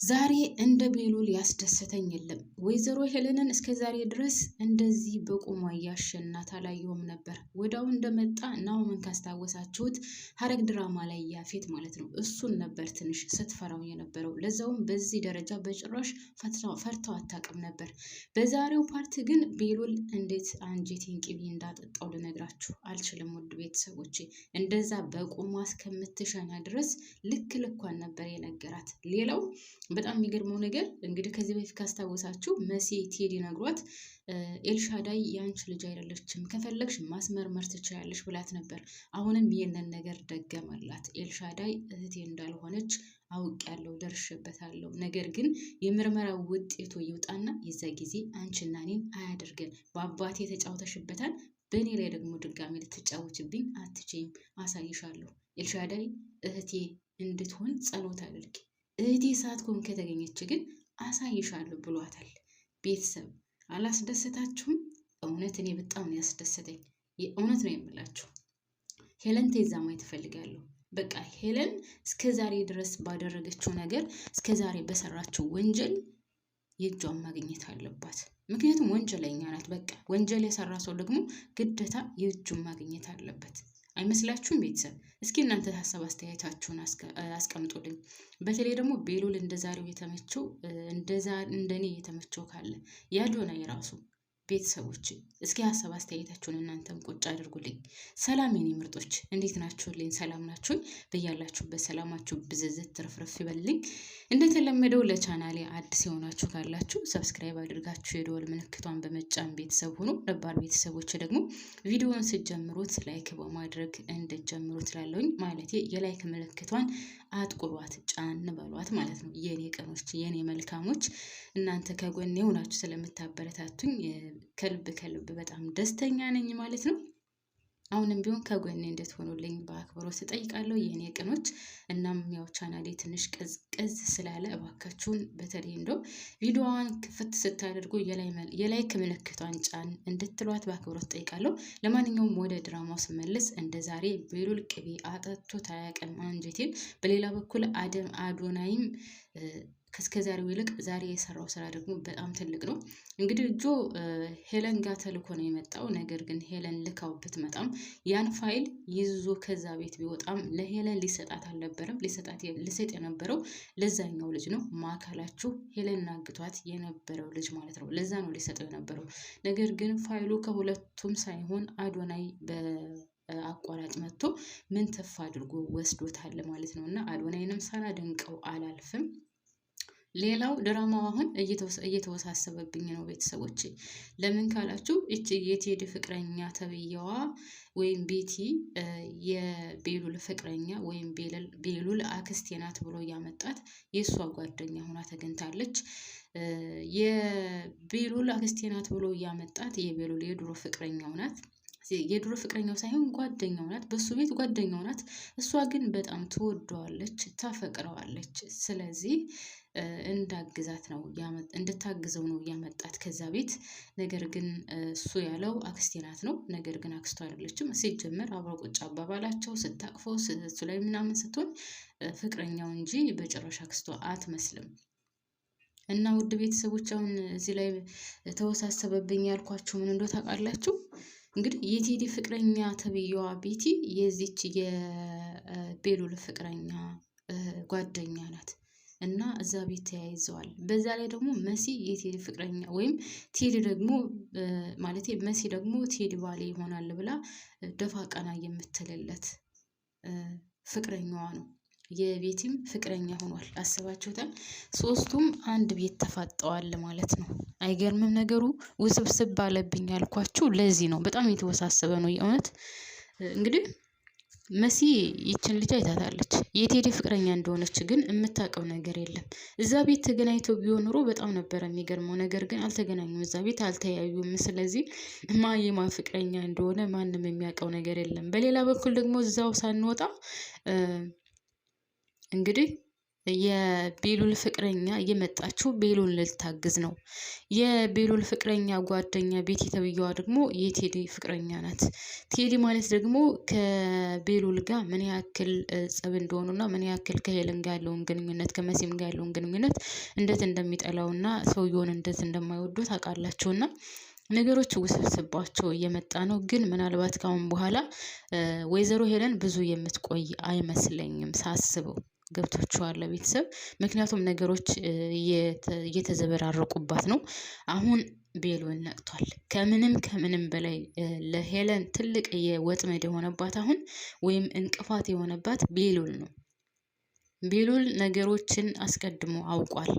ዛሬ እንደ ቤሉል ያስደሰተኝ የለም። ወይዘሮ ሄለንን እስከ ዛሬ ድረስ እንደዚህ በቁሟ እያሸናት አላየሁም ነበር። ወዳው እንደመጣ ናሆምን ካስታወሳችሁት ሐረግ ድራማ ላይ ያፌት ማለት ነው፣ እሱን ነበር ትንሽ ስትፈራው የነበረው። ለዛውም በዚህ ደረጃ በጭራሽ ፈርተው አታውቅም ነበር። በዛሬው ፓርት ግን ቤሉል እንዴት አንጀቴን ቅቤ እንዳጠጣው ልነግራችሁ አልችልም። ውድ ቤተሰቦቼ እንደዛ በቁሟ እስከምትሸና ድረስ ልክ ልኳን ነበር የነገራት። ሌላው በጣም የሚገርመው ነገር እንግዲህ ከዚህ በፊት ካስታወሳችሁ መሲ ቴዲ ነግሯት ኤልሻዳይ ያንቺ ልጅ አይደለችም፣ ከፈለግሽ ማስመርመር ትችላለሽ ብላት ነበር። አሁንም ይህንን ነገር ደገመላት። ኤልሻዳይ እህቴ እንዳልሆነች አውቄያለሁ፣ ደርሼበታለሁ። ነገር ግን የምርመራው ውጤቱ ይውጣና የዛ ጊዜ አንቺና እኔን አያደርገን። በአባቴ ተጫውተሽበታል፣ በእኔ ላይ ደግሞ ድጋሚ ልትጫወችብኝ አትችይም። አሳይሻለሁ። ኤልሻዳይ እህቴ እንድትሆን ጸሎት አድርጊ። እህቴ ሳትሆን ከተገኘች ግን አሳይሻለሁ ብሏታል። ቤተሰብ አላስደሰታችሁም? እውነት እኔ በጣም ነው ያስደሰተኝ። የእውነት ነው የምላችሁ። ሄለን ተይዛ ማየት እፈልጋለሁ። በቃ ሄለን እስከ ዛሬ ድረስ ባደረገችው ነገር፣ እስከ ዛሬ በሰራችው ወንጀል የእጇን ማግኘት አለባት። ምክንያቱም ወንጀለኛ ናት። በቃ ወንጀል የሰራ ሰው ደግሞ ግዴታ የእጁን ማግኘት አለበት። አይመስላችሁም? ቤተሰብ እስኪ እናንተ ሀሳብ አስተያየታችሁን አስቀምጡልኝ። በተለይ ደግሞ ቤሉል እንደዛሬው የተመቸው እንደኔ የተመቸው ካለ ያልሆነ የራሱ ቤተሰቦች እስኪ ሀሳብ አስተያየታችሁን እናንተም ቁጭ አድርጉልኝ። ሰላም የኔ ምርጦች እንዴት ናችሁልኝ? ሰላም ናችሁኝ? በያላችሁበት ሰላማችሁ ብዝዝት ትርፍርፍ ይበልልኝ። እንደተለመደው ለቻናሌ አዲስ የሆናችሁ ካላችሁ ሰብስክራይብ አድርጋችሁ የደወል ምልክቷን በመጫን ቤተሰብ ሆኖ ነባር ቤተሰቦች ደግሞ ቪዲዮውን ስትጀምሩት ላይክ በማድረግ እንድትጀምሩት ላለውኝ ማለቴ የላይክ ምልክቷን አጥቁሯት፣ ጫን በሏት ማለት ነው። የኔ ቀኖች የኔ መልካሞች እናንተ ከጎኔ ሆናችሁ ስለምታበረታቱኝ ከልብ በጣም ደስተኛ ነኝ ማለት ነው። አሁንም ቢሆን ከጎኔ እንድትሆኑልኝ በአክብሮት እጠይቃለሁ የኔ ቅኖች። እናም ያው ቻናሌ ትንሽ ቀዝቀዝ ስላለ እባካችሁን በተለይ እንደው ቪዲዮዋን ክፍት ስታደርጉ የላይክ ምልክቷን ጫን እንድትሏት በአክብሮት እጠይቃለሁ። ለማንኛውም ወደ ድራማው ስመልስ እንደ ዛሬ ቤሉል ቅቤ አጠጥቶት አያውቅም አንጀቴን። በሌላ በኩል አዶናይም ከስከ ዛሬው ይልቅ ዛሬ የሰራው ስራ ደግሞ በጣም ትልቅ ነው። እንግዲህ ጆ ሄለን ጋር ተልኮ ነው የመጣው። ነገር ግን ሄለን ልካው ብትመጣም ያን ፋይል ይዞ ከዛ ቤት ቢወጣም ለሄለን ሊሰጣት አልነበረም። ሊሰጥ የነበረው ለዛኛው ልጅ ነው። ማካላችሁ ሄለን አግቷት የነበረው ልጅ ማለት ነው። ለዛ ነው ሊሰጠው የነበረው። ነገር ግን ፋይሉ ከሁለቱም ሳይሆን አዶናይ አቋራጭ መጥቶ ምን ተፍ አድርጎ ወስዶታል ማለት ነው። እና አዶናይንም ሳላደንቀው አላልፍም። ሌላው ድራማው አሁን እየተወሳሰበብኝ ነው ቤተሰቦቼ። ለምን ካላችሁ እቺ የቴዲ ፍቅረኛ ተብየዋ ወይም ቤቲ የቤሉል ፍቅረኛ ወይም ቤሉል አክስቴ ናት ብሎ ያመጣት የእሷ ጓደኛ ሆና ተገኝታለች። የቤሉል አክስቴ ናት ብሎ ያመጣት የቤሉል የድሮ ፍቅረኛው ናት። የድሮ ፍቅረኛው ሳይሆን ጓደኛው ናት። በሱ ቤት ጓደኛው ናት። እሷ ግን በጣም ትወደዋለች፣ ታፈቅረዋለች። ስለዚህ እንዳግዛት ነው እንድታግዘው ነው ያመጣት ከዛ ቤት። ነገር ግን እሱ ያለው አክስቴ ናት ነው። ነገር ግን አክስቷ አይደለችም። ሲጀመር አብረው ቁጭ አባባላቸው ስታቅፈው እሱ ላይ ምናምን ስትሆን ፍቅረኛው እንጂ በጭራሽ አክስቷ አትመስልም። እና ውድ ቤተሰቦች አሁን እዚህ ላይ ተወሳሰበብኝ ያልኳችሁ ምን እንደው ታውቃላችሁ? እንግዲህ የቴዲ ፍቅረኛ ተብየዋ ቤቲ የዚች የቤሉል ፍቅረኛ ጓደኛ ናት እና እዛ ቤት ተያይዘዋል። በዛ ላይ ደግሞ መሲ የቴዲ ፍቅረኛ ወይም ቴዲ ደግሞ ማለት መሲ ደግሞ ቴዲ ባሌ ይሆናል ብላ ደፋ ቀና የምትልለት ፍቅረኛዋ ነው። የቤቲም ፍቅረኛ ሆኗል። አስባችሁታል? ሶስቱም አንድ ቤት ተፋጠዋል ማለት ነው። አይገርምም? ነገሩ ውስብስብ ባለብኝ ያልኳችሁ ለዚህ ነው። በጣም የተወሳሰበ ነው የእውነት። እንግዲህ መሲ ይችን ልጅ አይታታለች። የቴዲ ፍቅረኛ እንደሆነች ግን የምታውቀው ነገር የለም። እዛ ቤት ተገናኝተው ቢሆን ኑሮ በጣም ነበረ የሚገርመው። ነገር ግን አልተገናኙም፣ እዛ ቤት አልተያዩም። ስለዚህ የማ ፍቅረኛ እንደሆነ ማንም የሚያውቀው ነገር የለም። በሌላ በኩል ደግሞ እዛው ሳንወጣ እንግዲህ የቤሉል ፍቅረኛ እየመጣችው ቤሉል ልታግዝ ነው። የቤሉል ፍቅረኛ ጓደኛ ቤቲ ተብዬዋ ደግሞ የቴዲ ፍቅረኛ ናት። ቴዲ ማለት ደግሞ ከቤሉል ጋር ምን ያክል ጸብ እንደሆኑና ምን ያክል ከሄለን ጋር ያለውን ግንኙነት ከመሲም ጋር ያለውን ግንኙነት እንዴት እንደሚጠላውና ሰውየውን እንዴት እንደማይወዱ ታውቃላችሁና ነገሮች ውስብስባቸው እየመጣ ነው። ግን ምናልባት ካሁን በኋላ ወይዘሮ ሄለን ብዙ የምትቆይ አይመስለኝም ሳስበው። ገብቷችኋል ቤተሰብ? ምክንያቱም ነገሮች እየተዘበራረቁባት ነው። አሁን ቤሉል ነቅቷል። ከምንም በላይ ለሄለን ትልቅ የወጥመድ የሆነባት አሁን ወይም እንቅፋት የሆነባት ቤሉል ነው። ቤሉል ነገሮችን አስቀድሞ አውቋል።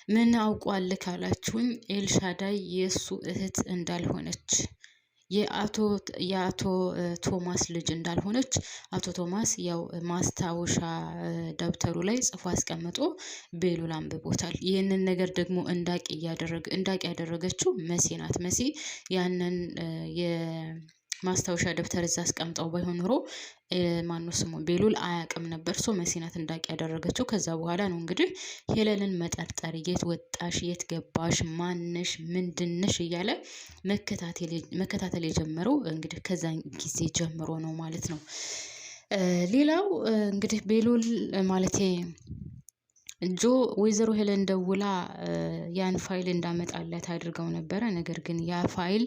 ምን አውቋል ካላችሁኝ ኤልሻዳይ የእሱ እህት እንዳልሆነች የአቶ ቶማስ ልጅ እንዳልሆነች አቶ ቶማስ ያው ማስታወሻ ደብተሩ ላይ ጽፎ አስቀምጦ ቤሉል አንብቦታል። ይህንን ነገር ደግሞ እንዳቂ ያደረገችው መሲ ናት። መሲ ያንን የማስታወሻ ደብተር እዛ አስቀምጠው ባይሆን ኖሮ ማነው ስሙ ቤሉል አያውቅም ነበር። ሶ መሲ ናት እንዳቂ ያደረገችው። ከዛ በኋላ ነው እንግዲህ ሄለንን መጠርጠር፣ የት ወጣሽ፣ የት ገባሽ፣ ማንሽ፣ ምንድንሽ እያለ መከታተል የጀመረው እንግዲህ ከዛን ጊዜ ጀምሮ ነው ማለት ነው። ሌላው እንግዲህ ቤሉል ማለቴ ወይዘሮ ሄለን ደውላ ያን ፋይል እንዳመጣለት አድርገው ነበረ። ነገር ግን ያ ፋይል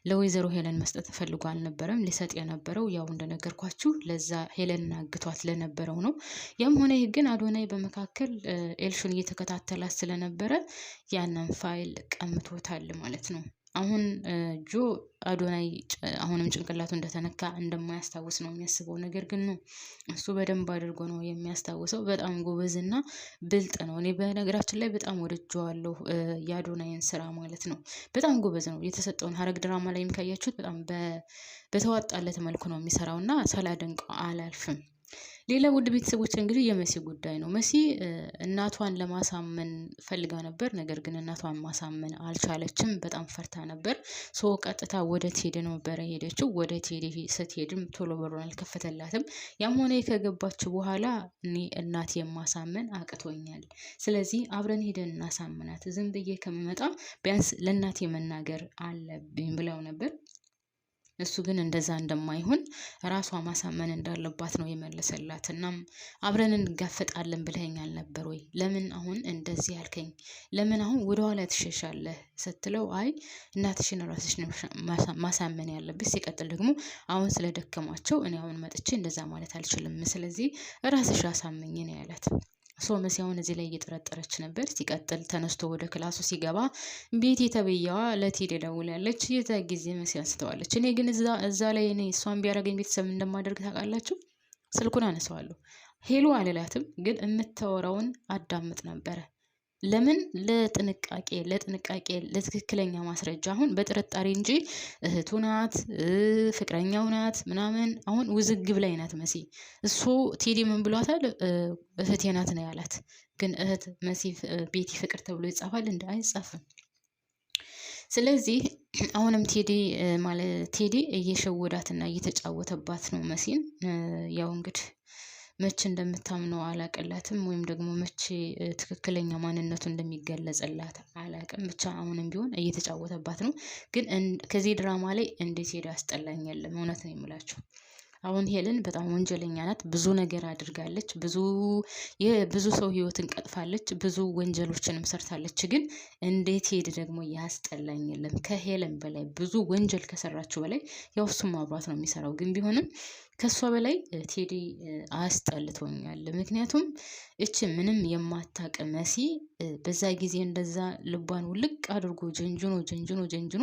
ለወይዘሮ ሄለን መስጠት ፈልጎ አልነበረም። ሊሰጥ የነበረው ያው እንደነገርኳችሁ ለዛ ሄለንን አግቷት ለነበረው ነው። ያም ሆነ ይህ ግን አዶናይ በመካከል ኤልሹን እየተከታተላት ስለነበረ ያንን ፋይል ቀምቶታል ማለት ነው። አሁን አዶናይ አሁንም ጭንቅላቱ እንደተነካ እንደማያስታውስ ነው የሚያስበው። ነገር ግን ነው እሱ በደንብ አድርጎ ነው የሚያስታውሰው። በጣም ጎበዝና ብልጥ ነው። እኔ በነገራችን ላይ በጣም ወድጄዋለሁ የአዶናይን ስራ ማለት ነው። በጣም ጎበዝ ነው። የተሰጠውን ሀረግ ድራማ ላይም ካያችሁት በጣም በተዋጣለት መልኩ ነው የሚሰራውና ሳላደንቀው አላልፍም። ሌላ ውድ ቤተሰቦች እንግዲህ የመሲ ጉዳይ ነው። መሲ እናቷን ለማሳመን ፈልጋ ነበር። ነገር ግን እናቷን ማሳመን አልቻለችም። በጣም ፈርታ ነበር። ቀጥታ ወደ ቴዲ ነበረ ሄደችው። ወደ ቴዲ ስትሄድም ቶሎ በሩን አልከፈተላትም። ያም ሆነ ከገባች በኋላ እኔ እናቴ ማሳመን አቅቶኛል፣ ስለዚህ አብረን ሄደን እናሳምናት፣ ዝም ብዬ ከምመጣ ቢያንስ ለእናቴ መናገር አለብኝ ብለው ነበር። እሱ ግን እንደዛ እንደማይሆን ራሷ ማሳመን እንዳለባት ነው የመለሰላት። እናም አብረን እንጋፈጣለን ብለኸኛል ነበር ወይ? ለምን አሁን እንደዚህ ያልከኝ? ለምን አሁን ወደኋላ ትሸሻለህ ስትለው አይ እናትሽን ራስሽ ነው ማሳመን ያለብሽ። ሲቀጥል ደግሞ አሁን ስለደከማቸው እኔ አሁን መጥቼ እንደዛ ማለት አልችልም፣ ስለዚህ ራስሽ አሳመኝ ነው ያላት። መሲ አሁን እዚህ ላይ እየጠረጠረች ነበር። ሲቀጥል ተነስቶ ወደ ክላሱ ሲገባ ቤቲ ተብዬዋ ለቴዲ ደውላለች። የዛ ጊዜ መሲ አንስተዋለች። እኔ ግን እዛ ላይ እኔ እሷን ቢያደርገኝ ቤተሰብ እንደማደርግ ታውቃላችሁ። ስልኩን አነሳዋለሁ። ሄሎ አልላትም፣ ግን የምታወራውን አዳምጥ ነበረ። ለምን? ለጥንቃቄ ለትክክለኛ ማስረጃ። አሁን በጥርጣሬ እንጂ እህቱ ናት ፍቅረኛው ናት ምናምን አሁን ውዝግብ ላይ ናት መሲ። እሱ ቴዲ ምን ብሏታል? እህቴ ናት ነው ያላት። ግን እህት መሲ ቤቲ ፍቅር ተብሎ ይጻፋል? እንደ አይጻፍም። ስለዚህ አሁንም ቴዲ እየሸወዳትና እየተጫወተባት ነው መሲን። ያው እንግዲህ መቼ እንደምታምነው አላቅላትም፣ ወይም ደግሞ መቼ ትክክለኛ ማንነቱ እንደሚገለጽላት አላቅም። ብቻ አሁንም ቢሆን እየተጫወተባት ነው። ግን ከዚህ ድራማ ላይ እንዴት ሄዳ ያስጠላኝ የለም። እውነት ነው የምላችሁ። አሁን ሄለን በጣም ወንጀለኛ ናት። ብዙ ነገር አድርጋለች። ብዙ ሰው ህይወትን ቀጥፋለች። ብዙ ወንጀሎችንም ሰርታለች። ግን እንዴት ሄድ ደግሞ ያስጠላኝ የለም። ከሄለን በላይ ብዙ ወንጀል ከሰራችው በላይ ያው እሱም አብሯት ነው የሚሰራው። ግን ቢሆንም ከሷ በላይ ቴዲ አስጠልቶኛል። ምክንያቱም እች ምንም የማታቅ መሲ በዛ ጊዜ እንደዛ ልቧን ውልቅ አድርጎ ጀንጅኖ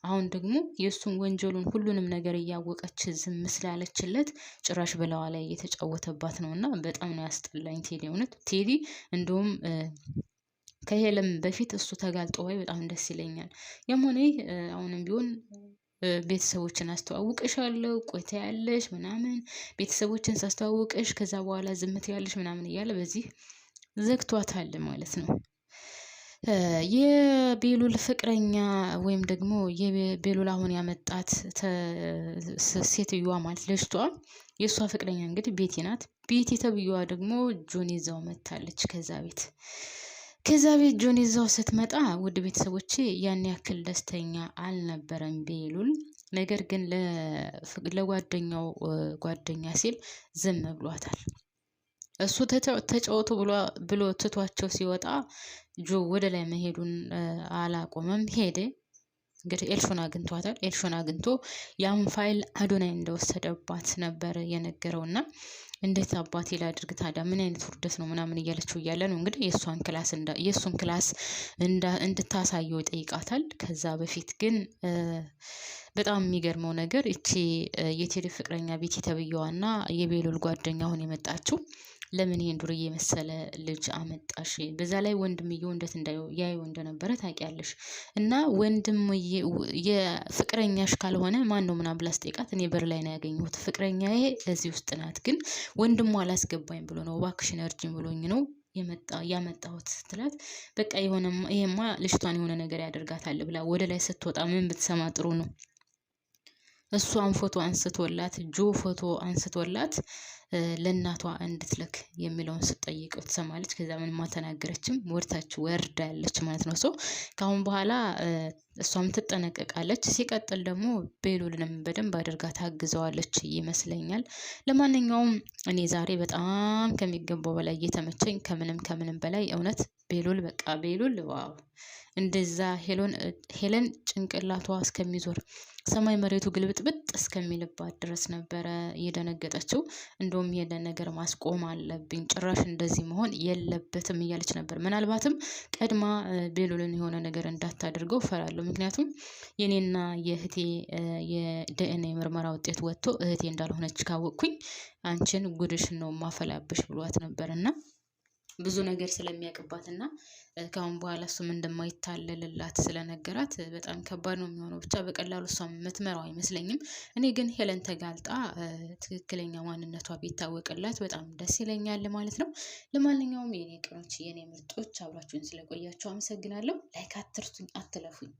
አሁን ደግሞ የእሱን ወንጀሉን ሁሉንም ነገር እያወቀች ዝም ስላለችለት ጭራሽ በላዋ ላይ እየተጫወተባት ነው። እና በጣም ነው ያስጠላኝ ቴዲ። እውነት ቴዲ እንደውም ከሄለም በፊት እሱ ተጋልጦ በጣም ደስ ይለኛል። ያም ሆነ አሁንም ቢሆን ቤተሰቦችን አስተዋውቅሻለሁ ቆይታ ያለሽ ምናምን ቤተሰቦችን ሳስተዋውቅሽ ከዛ በኋላ ዝምት ያለሽ ምናምን እያለ በዚህ ዘግቷታል ማለት ነው። የቤሉል ፍቅረኛ ወይም ደግሞ የቤሉል አሁን ያመጣት ሴትዮዋ ማለት ልጅቷ የእሷ ፍቅረኛ እንግዲህ ቤቲ ናት። ቤቲ ተብዬዋ ደግሞ ጆን ይዛው መታለች ከዛ ቤት ጆን ይዛው ስትመጣ ውድ ቤተሰቦቼ ያን ያክል ደስተኛ አልነበረም ቤሉል። ነገር ግን ለጓደኛው ጓደኛ ሲል ዝም ብሏታል። እሱ ተጫወቱ ብሎ ትቷቸው ሲወጣ ጆ ወደ ላይ መሄዱን አላቆመም፣ ሄደ። እንግዲህ ኤልሹን አግኝቷታል። ኤልሹን አግኝቶ ያን ፋይል አዶናይ እንደወሰደባት ነበር የነገረውና እንዴት አባቴ ላድርግ ታዲያ ምን አይነት ውርደት ነው ምናምን እያለችው እያለ ነው እንግዲህ የእሱን ክላስ እንድታሳየው ይጠይቃታል። ከዛ በፊት ግን በጣም የሚገርመው ነገር እቺ የቴዲ ፍቅረኛ ቤቲ ተብዬዋና የቤሉል ጓደኛ አሁን የመጣችው ለምን ይሄን ዱርዬ የመሰለ ልጅ አመጣሽ? በዛ ላይ ወንድምየው እንዴት ያየው እንደነበረ ታውቂያለሽ። እና ወንድምዬ የፍቅረኛሽ ካልሆነ ማን ነው ምናምን ብላ ስጠይቃት እኔ በር ላይ ነው ያገኘሁት፣ ፍቅረኛዬ ለዚህ ውስጥ ናት፣ ግን ወንድሟ አላስገባኝ ብሎ ነው እባክሽን እርጅኝ ብሎኝ ነው ያመጣሁት ስትላት፣ በቃ ይሄማ ልጅቷን የሆነ ነገር ያደርጋታል ብላ ወደ ላይ ስትወጣ ምን ብትሰማ ጥሩ ነው? እሷን ፎቶ አንስቶላት ፎቶ አንስቶላት ለእናቷ እንድትልክ የሚለውን ስትጠይቀው ትሰማለች። ከዛ ምንም አልተናገረችም፣ ወርታች ወርዳ ያለች ማለት ነው። ሰው ከአሁን በኋላ እሷም ትጠነቀቃለች። ሲቀጥል ደግሞ ቤሉልንም በደንብ አድርጋ ታግዘዋለች ይመስለኛል። ለማንኛውም እኔ ዛሬ በጣም ከሚገባው በላይ እየተመቸኝ ከምንም በላይ እውነት ቤሉል በቃ ቤሉል ዋው! እንደዛ ሄለን ጭንቅላቷ እስከሚዞር ሰማይ መሬቱ ግልብጥብጥ እስከሚልባት ድረስ ነበረ እየደነገጠችው። እንደውም ይሄንን ነገር ማስቆም አለብኝ፣ ጭራሽ እንደዚህ መሆን የለበትም እያለች ነበር። ምናልባትም ቀድማ ቤሉልን የሆነ ነገር እንዳታደርገው ፈራለሁ። ምክንያቱም የኔና የእህቴ የዲኤንኤ ምርመራ ውጤት ወጥቶ እህቴ እንዳልሆነች ካወቅኩኝ አንቺን ጉድሽን ነው ማፈላብሽ ብሏት ነበርና ብዙ ነገር ስለሚያውቅባትና ከአሁን በኋላ እሱም እንደማይታለልላት ስለነገራት በጣም ከባድ ነው የሚሆነው። ብቻ በቀላሉ እሷም የምትመራው አይመስለኝም። እኔ ግን ሄለን ተጋልጣ ትክክለኛ ማንነቷ ቢታወቅላት በጣም ደስ ይለኛል ማለት ነው። ለማንኛውም የኔ ቅኖች የኔ ምርጦች አብራችሁን ስለቆያችሁ አመሰግናለሁ። ላይክ አትርሱኝ፣ አትለፉኝ።